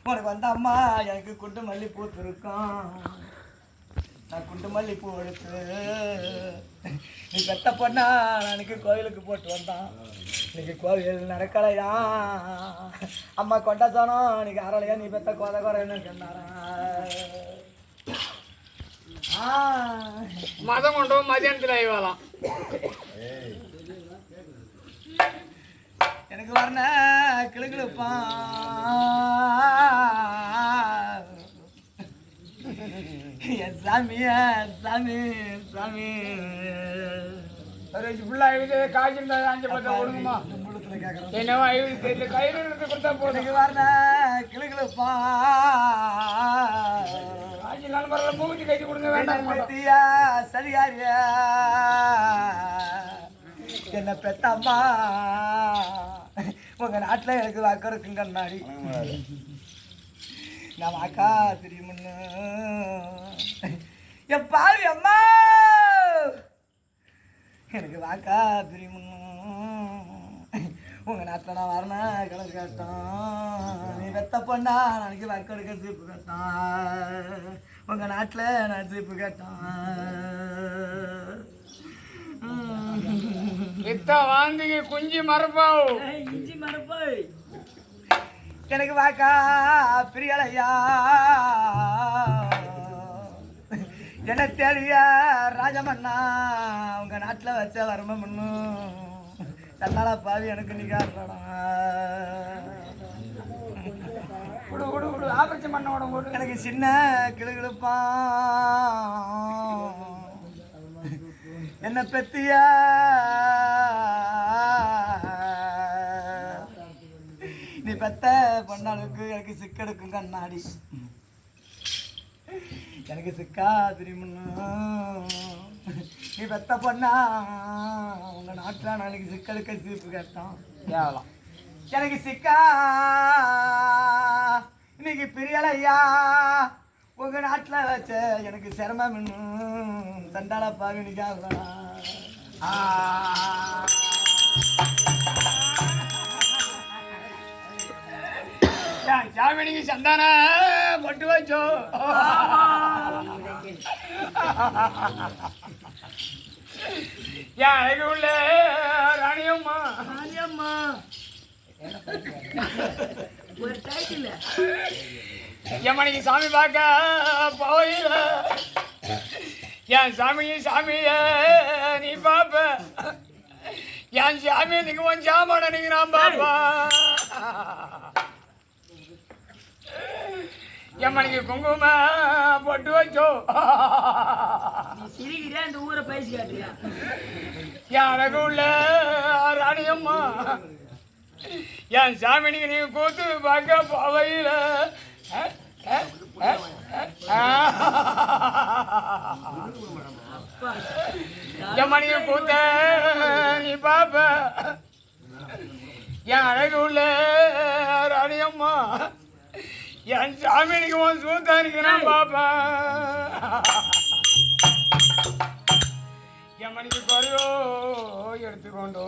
உனக்கு வந்த அம்மா எனக்கு குண்டு மல்லிப்பூ இருக்கும். நான் குண்டு மல்லிப்பூ எடுத்து நீ பெத்த பொண்ணா எனக்கு கோயிலுக்கு போட்டு வந்தான். இன்னைக்கு கோவில் நடக்கலையா அம்மா கொண்டா சொன்னோம். இன்னைக்கு அரலையா நீ பெத்த கோத குறைன்னு சொன்னாரா. மதம் கொண்டோம் மதியானத்தில் ஆய்வாலாம். எனக்கு வரண கிளுகிழுப்பான் சாமி சாமி சாமி காய்ச்சல் அஞ்சு பத்தா கொடுக்குமா என்னவா தெரியல கயிறு கொடுத்தா போதுக்கு வரண கிளுகிழுப்பான் காய்ச்சல் பரவாயில்ல மூச்சு கட்டி கொடுங்க வேண்டாம் பத்தியா சரியாரியா என்ன பெத்தம்மா உங்க நாட்டுல எனக்கு வாக்கம் இருக்குங்க கண்ணாடி. நான் வாக்கா தெரியுமுன்னு என் பாவி அம்மா எனக்கு வாக்கா தெரியுமுன்னு உங்க நாட்டில் நான் வரணும் கிடக்கு கேட்டான். நீ வெத்த பொண்ணா நாளைக்கு வாக்கம் எடுக்க சீப்பு கேட்டான். உங்க நாட்டில் நான் சீப்பு கேட்டான். வித்த வாந்திக்கு குஞ்சு மரப்பாவு குஞ்சு மரப்பாவு எனக்கு வாக்கா பிரியலையா என்ன தேடியா ராஜமண்ணா உங்க நாட்டில் வச்ச வரம பண்ணும் தன்னால பாவி எனக்கு நீ காட்டுறா. ஆபரேஷன் பண்ண உடம்பு எனக்கு சின்ன கிளுகிழுப்பான் என்ன பெத்தியா நீ பெத்த பொண்ணாளுக்கு எனக்கு சிக்கெடுக்கும் கண்ணாடி. எனக்கு சிக்கா தெரியுமுன்னு நீ பெத்த பொண்ணா உங்க நாட்டில் நாளைக்கு சிக்கெடுக்க சீப்பு கேட்டான். எனக்கு சிக்கா இன்னைக்கு பிரியலையா உங்க நாட்டில் வச்ச எனக்கு சிரமம் இன்னும் தண்டால பாவினிக்காக ஜாமினிக்கு சந்தான பொட்டு வச்சோ எனக்கு உள்ள ராணியம்மா ராணியம்மா ஒரு டைட்டில் எம்மனைக்கு சாமி பார்க்க போயில என் சாமியை சாமிய நீ பாப்ப என் சாமியை நீங்க உன் சாமான நீங்க நான் பாப்பா எம்மனைக்கு குங்கும பொட்டு வச்சோ சிரிக்கிறா இந்த ஊரை பயிற்சி காட்டுறியா எனக்கு உள்ள ராணியம்மா என் சாமினிக்கு நீங்க கூத்து பார்க்க போவையில எம்மணிய கூத்த நீ பாப்ப என் அழகு உள்ள ராணியம்மா என் சாமினிக்கு உன் சூத்தானிக்கு நான் பாப்பேன். எம்மணிக்கு குறையோ எடுத்துக்கொண்டோ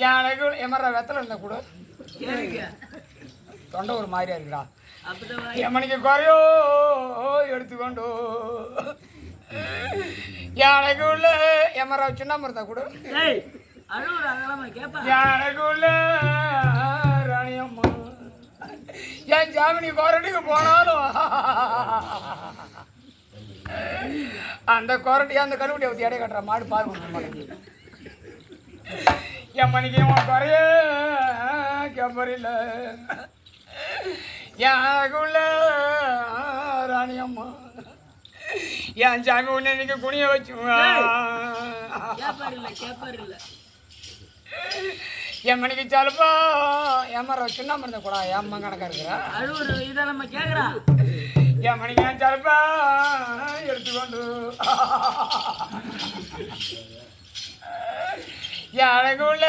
எனக்கு எமர்ற வெத்தலை இருந்தா கூட தொண்டை ஒரு மாதிரியா இருக்குடா. எம்மனைக்கு குறையோ எடுத்துக்கொண்டோ எனக்கு உள்ள எமர்ற சின்ன இருந்தா கூட எனக்கு உள்ள ராணியம்மா என் ஜாமினி கொரட்டுக்கு போனாலும் அந்த கொரட்டி அந்த கருவட்டியை ஊற்றி எடை கட்டுற மாடு பால் கொடுக்க மாட்டேங்குது. என் மணிக்கு உன் குறைய கம்பரில்ல எனக்குள்ள ராணியம்மா என் சாமி ஒன்று இன்னைக்கு குனிய வச்சு என் மணிக்கு சாலுப்பா என் மரம் சின்ன மருந்த கூட என் அம்மா கணக்கா இருக்கிறா இதை நம்ம கேட்குறா என் மணிக்கு என் சாலுப்பா எடுத்துக்கொண்டு எனக்கு உள்ள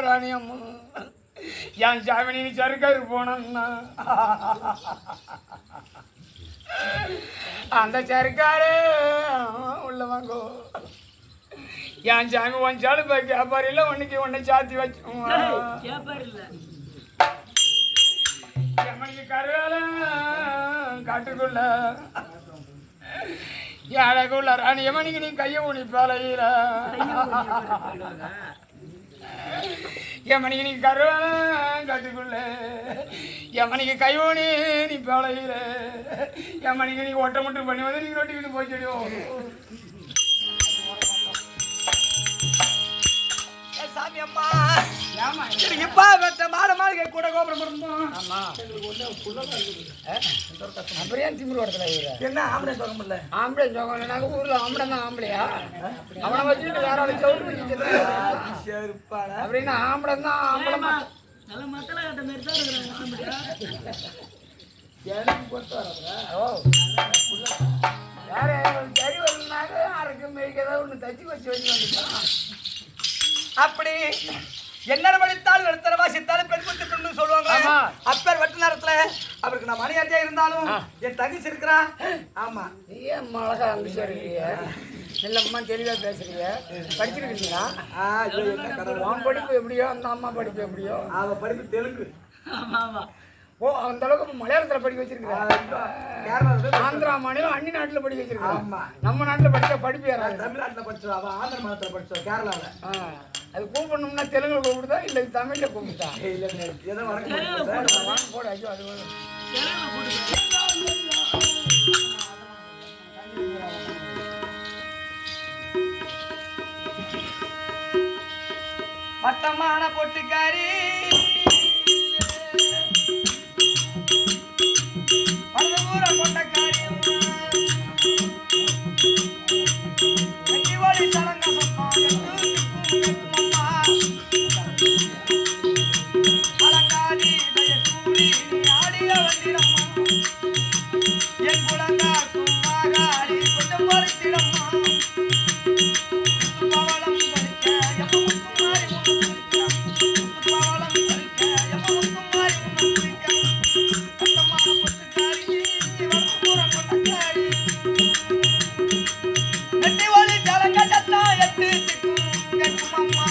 ராணியம்மா என் சாமி நீ சருக்காரு போனா அந்த சருக்காரு உள்ள வாங்கோ என் சாமி உன் சாடு போய் கேப்பாரு இல்லை உன்னைக்கு உன்னை சாத்தி வச்சு எமனுக்கு கருவேல காட்டுக்குள்ள ஏழக்குள்ள ராணி எமனுக்கு நீ கையை உனிப்பாலையில எமனிக்கு நீ கருவேல காட்டுக்குள்ள எமனிக்கு கை ஊனி நீ பாலையில எமனிக்கு நீ ஒட்ட மட்டும் பண்ணி வந்து நீ ரொட்டிக்கிட்டு போய்ச்சிடுவோம் சாமி அம்மா இப்ப வெட்ட மாலை கூட கோபுரம் இருந்தோம் அப்புறம் திமிரு வரத்துல என்ன ஆம்பளை சோகம் இல்ல ஆம்பளை சோகம் இல்லைனாக்க ஊர்ல ஆம்பளை தான் ஆம்பளையா அவனை வச்சுட்டு வேற ஆளு சவுண்டு அப்படின்னா ஆம்பளை தான் ஆம்பளை நல்ல மத்தல கட்ட மாதிரி தான் இருக்கிறாங்க வேற சரி வரலனாக்க யாருக்கு மேய்க்கதான் ஒன்று தச்சு வச்சு வந்துட்டான் அப்படி என்ன படித்தாலும் எடுத்தர வாசித்தாலும் பெண் குத்து சொல்லுவாங்க அப்பர் வெட்ட நேரத்துல அவருக்கு நான் மணியாட்டியா இருந்தாலும் என் தங்கச்சி இருக்கிறா ஆமா நீ ஏன் அழகா அங்க சரிங்க இல்லம்மா தெளிவா பேசுறீங்க படிச்சிருக்கீங்களா உன் படிப்பு எப்படியோ அந்த அம்மா படிப்பு எப்படியோ அவ படிப்பு தெலுங்கு ஓ அந்த அளவுக்கு மலையாளத்துல படிக்க வச்சிருக்கா ஆந்திரா மாநிலம் அன்னி நாட்டுல படிக்க வச்சிருக்கா நம்ம நாட்டுல படிச்சா படிப்பு யாராவது தமிழ்நாட்டுல படிச்சோம் அவ ஆந்திர மாநிலத்துல படிச்சோம் கேரளால அது கூப்பிடணும்னா தெலுங்குல கூப்பிடுதா இல்ல தமிழ்ல கூப்பிடுதா போட ஐயோ அது வட்டமான பொட்டுக்காரி கொண்டக்காரி அலங்காரி தயசூரி ஆடிய வந்திரம்மா என் குலங்காக்கும் மாகாரி கொஞ்சம் பறித்திடம்மா பவளம் பறிக்க எம்மமுக்கும் மாறி பவளம் பறிக்க எம்மமுக்கும் மாறி கட்டமான பொட்டுக்காரி வடபூர கொண்டக்காரி நெட்டி ஒளி ஜலங்கட்டா எட்டு கேட்கும் அம்மா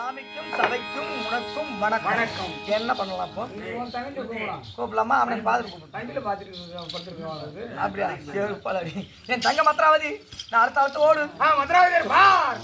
சாமிக்கும் சபைக்கும் உனக்கும் வணக்கம். வணக்கம். என்ன பண்ணலாம் இப்போ? உன் தங்கச்சி கூப்பிடலாம். கூப்பிடலாமா? அவனை பார்த்துட்டு கூப்பிடு. தண்டில பார்த்துட்டு படுத்துருக்கோம். அப்படியா? சரி பலடி. என் தங்க மத்ராவதி, நான் அடுத்த ஓடு. மதுராவதி பார்.